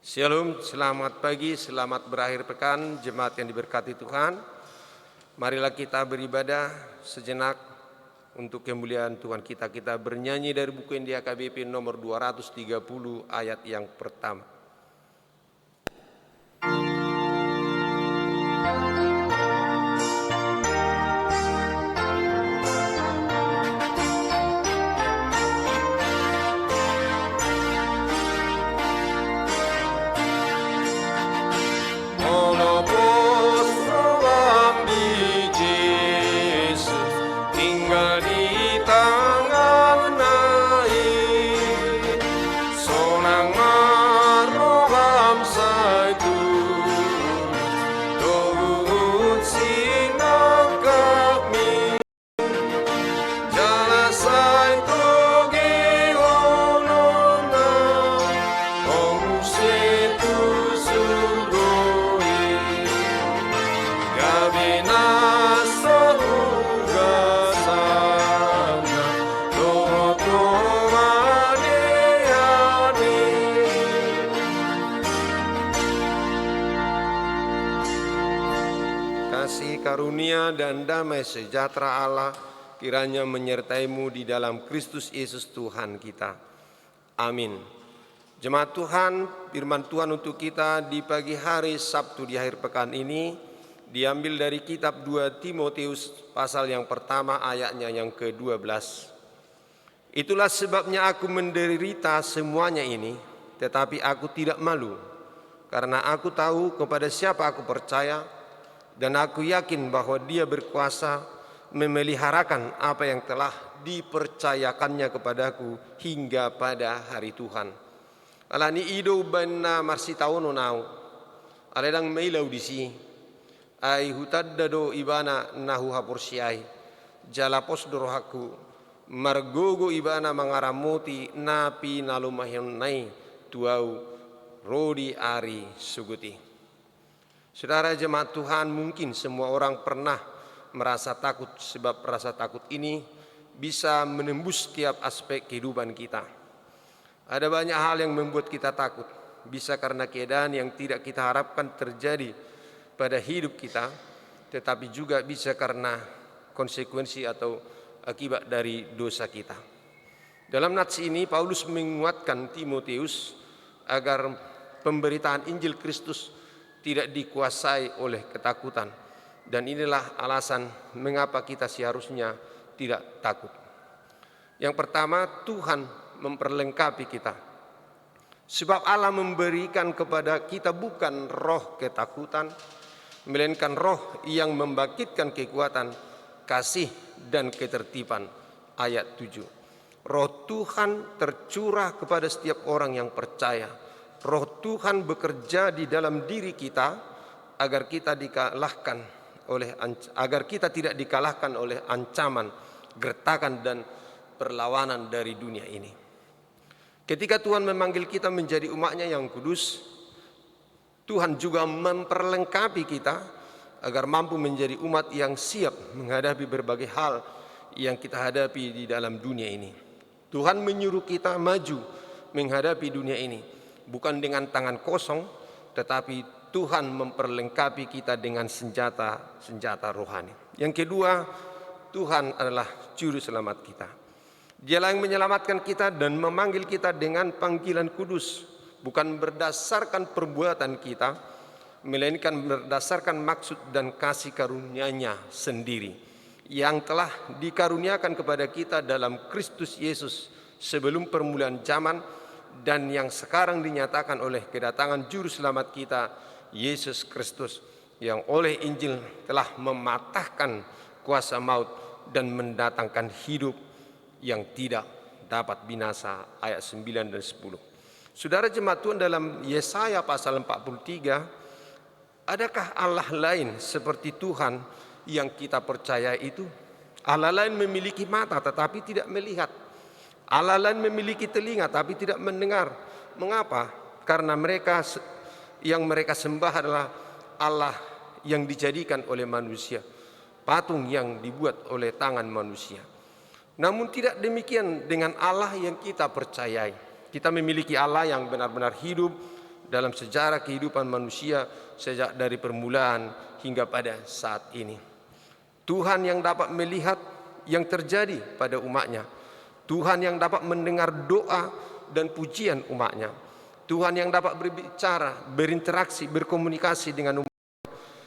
Shalom, selamat pagi, selamat berakhir pekan, jemaat yang diberkati Tuhan. Marilah kita beribadah sejenak untuk kemuliaan Tuhan kita. Kita bernyanyi dari buku India KBP nomor 230 ayat yang pertama. Karunia dan damai sejahtera Allah kiranya menyertaimu di dalam Kristus Yesus Tuhan kita. Amin. Jemaat Tuhan, firman Tuhan untuk kita di pagi hari Sabtu di akhir pekan ini diambil dari kitab 2 Timotius pasal yang pertama ayatnya yang ke-12. Itulah sebabnya aku menderita semuanya ini, tetapi aku tidak malu, karena aku tahu kepada siapa aku percaya, dan aku yakin bahwa Dia berkuasa memeliharakan apa yang telah dipercayakannya kepadaku hingga pada hari Tuhan. Alani ido banna marsitawono nau, aledang meilau disi, ai hutaddado ibana nahu hapursiai, jalapos dorohaku, margogo ibana mangaramoti napi nalumahionai tuau rodi ari suguti. Saudara jemaat Tuhan, mungkin semua orang pernah merasa takut, sebab rasa takut ini bisa menembus setiap aspek kehidupan kita. Ada banyak hal yang membuat kita takut, bisa karena keadaan yang tidak kita harapkan terjadi pada hidup kita, tetapi juga bisa karena konsekuensi atau akibat dari dosa kita. Dalam nats ini Paulus menguatkan Timotius agar pemberitaan Injil Kristus tidak dikuasai oleh ketakutan, dan inilah alasan mengapa kita seharusnya tidak takut. Yang pertama, Tuhan memperlengkapi kita, sebab Allah memberikan kepada kita bukan roh ketakutan, melainkan roh yang membangkitkan kekuatan, kasih, dan ketertiban. Ayat 7. Roh Tuhan tercurah kepada setiap orang yang percaya. Roh Tuhan bekerja di dalam diri kita agar kita tidak dikalahkan oleh ancaman, gertakan, dan perlawanan dari dunia ini. Ketika Tuhan memanggil kita menjadi umat-Nya yang kudus, Tuhan juga memperlengkapi kita agar mampu menjadi umat yang siap menghadapi berbagai hal yang kita hadapi di dalam dunia ini. Tuhan menyuruh kita maju menghadapi dunia ini, bukan dengan tangan kosong, tetapi Tuhan memperlengkapi kita dengan senjata rohani. Yang kedua, Tuhan adalah juru selamat kita. Dialah yang menyelamatkan kita dan memanggil kita dengan panggilan kudus, bukan berdasarkan perbuatan kita, melainkan berdasarkan maksud dan kasih karunia-Nya sendiri, yang telah dikaruniakan kepada kita dalam Kristus Yesus sebelum permulaan zaman, dan yang sekarang dinyatakan oleh kedatangan juru selamat kita, Yesus Kristus, yang oleh Injil telah mematahkan kuasa maut dan mendatangkan hidup yang tidak dapat binasa. Ayat 9 dan 10. Saudara jemaat Tuhan, dalam Yesaya pasal 43, adakah Allah lain seperti Tuhan yang kita percaya itu? Allah lain memiliki mata tetapi tidak melihat. Allah lain memiliki telinga tapi tidak mendengar. Mengapa? Karena mereka sembah adalah Allah yang dijadikan oleh manusia, patung yang dibuat oleh tangan manusia. Namun tidak demikian dengan Allah yang kita percayai. Kita memiliki Allah yang benar-benar hidup, dalam sejarah kehidupan manusia sejak dari permulaan hingga pada saat ini. Tuhan yang dapat melihat yang terjadi pada umatnya. Tuhan yang dapat mendengar doa dan pujian umatnya. Tuhan yang dapat berbicara, berinteraksi, berkomunikasi dengan umat.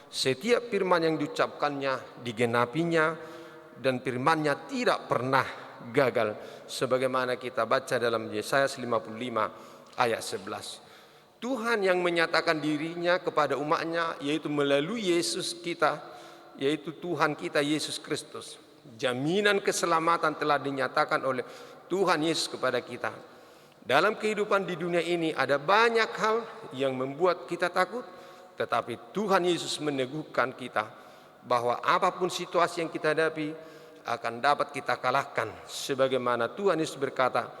Setiap firman yang diucapkannya digenapinya, dan firman-Nya tidak pernah gagal, sebagaimana kita baca dalam Yesaya 55 ayat 11. Tuhan yang menyatakan dirinya kepada umatnya, yaitu melalui Yesus kita, yaitu Tuhan kita Yesus Kristus. Jaminan keselamatan telah dinyatakan oleh Tuhan Yesus kepada kita. Dalam kehidupan di dunia ini ada banyak hal yang membuat kita takut, tetapi Tuhan Yesus meneguhkan kita bahwa apapun situasi yang kita hadapi akan dapat kita kalahkan. Sebagaimana Tuhan Yesus berkata,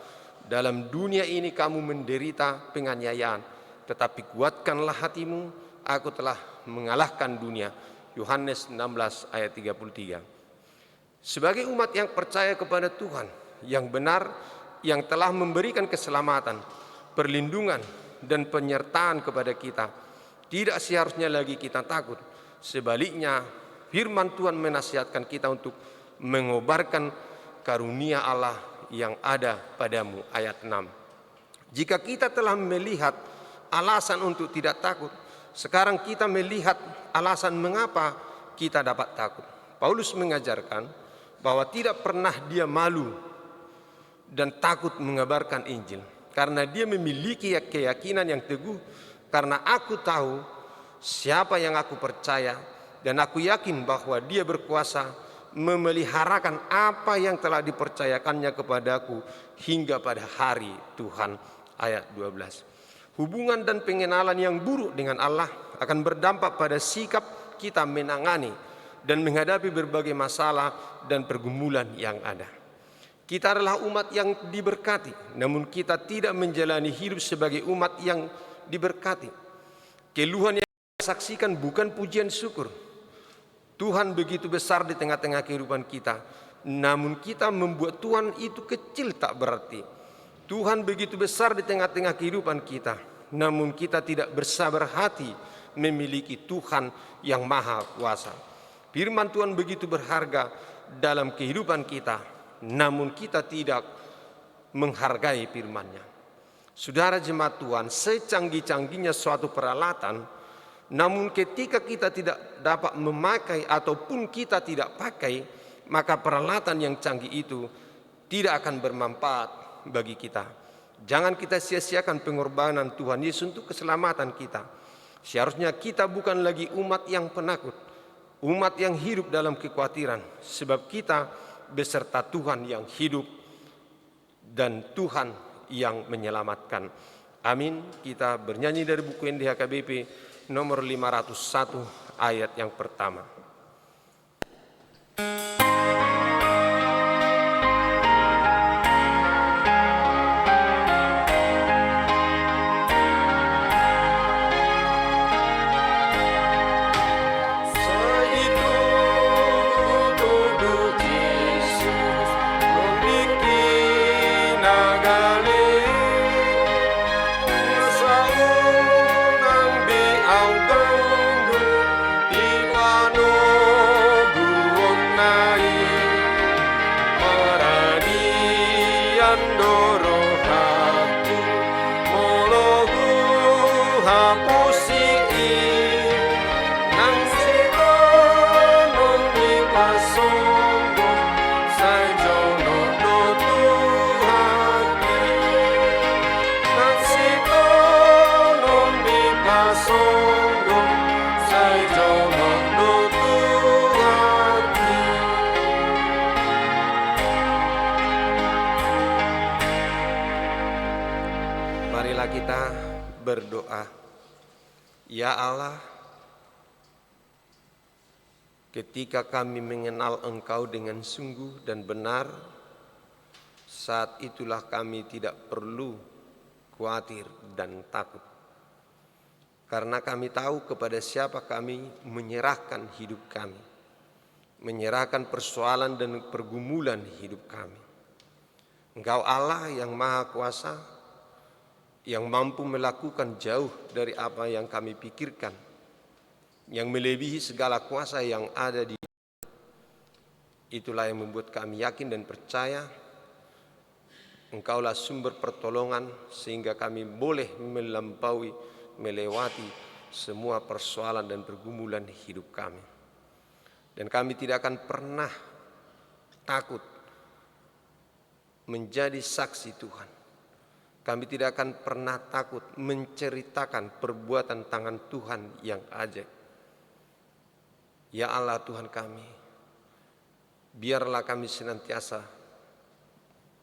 dalam dunia ini kamu menderita penganiayaan, tetapi kuatkanlah hatimu, aku telah mengalahkan dunia. Yohanes 16 ayat 33. Sebagai umat yang percaya kepada Tuhan yang benar, yang telah memberikan keselamatan, perlindungan, dan penyertaan kepada kita, tidak seharusnya lagi kita takut. Sebaliknya, firman Tuhan menasihatkan kita untuk mengobarkan karunia Allah yang ada padamu. Ayat 6. Jika kita telah melihat alasan untuk tidak takut, sekarang kita melihat alasan mengapa kita dapat takut. Paulus mengajarkan bahwa tidak pernah dia malu dan takut mengabarkan Injil, karena dia memiliki keyakinan yang teguh, karena aku tahu siapa yang aku percaya, dan aku yakin bahwa dia berkuasa memeliharakan apa yang telah dipercayakannya kepadaku hingga pada hari Tuhan. Ayat 12. Hubungan dan pengenalan yang buruk dengan Allah akan berdampak pada sikap kita menangani dan menghadapi berbagai masalah dan pergumulan yang ada. Kita adalah umat yang diberkati, namun kita tidak menjalani hidup sebagai umat yang diberkati. Keluhan yang kita saksikan bukan pujian syukur. Tuhan begitu besar di tengah-tengah kehidupan kita, namun kita membuat Tuhan itu kecil tak berarti. Tuhan begitu besar di tengah-tengah kehidupan kita, namun kita tidak bersabar hati memiliki Tuhan yang maha kuasa. Firman Tuhan begitu berharga dalam kehidupan kita, namun kita tidak menghargai firman-Nya. Saudara jemaat Tuhan, secanggih-canggihnya suatu peralatan, namun ketika kita tidak dapat memakai ataupun kita tidak pakai, maka peralatan yang canggih itu tidak akan bermanfaat bagi kita. Jangan kita sia-siakan pengorbanan Tuhan Yesus untuk keselamatan kita. Seharusnya kita bukan lagi umat yang penakut, umat yang hidup dalam kekhawatiran, sebab kita beserta Tuhan yang hidup dan Tuhan yang menyelamatkan. Amin. Kita bernyanyi dari buku NDHKBP nomor 501 ayat yang pertama. Marilah kita berdoa. Ya Allah, ketika kami mengenal Engkau dengan sungguh dan benar, saat itulah kami tidak perlu khawatir dan takut. Karena kami tahu kepada siapa kami menyerahkan hidup kami, menyerahkan persoalan dan pergumulan hidup kami. Engkau Allah yang maha kuasa, yang mampu melakukan jauh dari apa yang kami pikirkan, yang melebihi segala kuasa yang ada di. Itulah yang membuat kami yakin dan percaya Engkaulah sumber pertolongan sehingga kami boleh melewati semua persoalan dan pergumulan hidup kami. Dan kami tidak akan pernah takut menjadi saksi Tuhan. Kami tidak akan pernah takut menceritakan perbuatan tangan Tuhan yang ajaib. Ya Allah Tuhan kami, biarlah kami senantiasa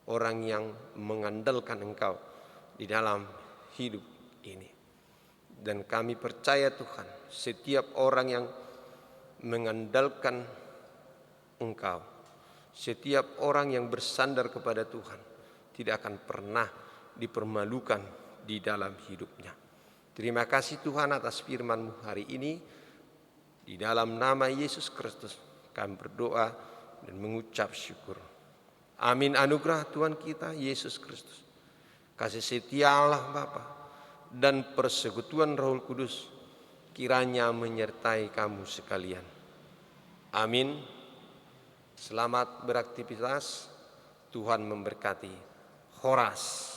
orang yang mengandalkan Engkau di dalam hidup ini. Dan kami percaya Tuhan, setiap orang yang mengandalkan Engkau, setiap orang yang bersandar kepada Tuhan tidak akan pernah dipermalukan di dalam hidupnya. Terima kasih Tuhan atas firman-Mu hari ini. Di dalam nama Yesus Kristus kami berdoa dan mengucap syukur. Amin. Anugerah Tuhan kita Yesus Kristus, kasih setia Allah Bapa, dan persekutuan Roh Kudus kiranya menyertai kamu sekalian. Amin. Selamat beraktivitas. Tuhan memberkati. Horas.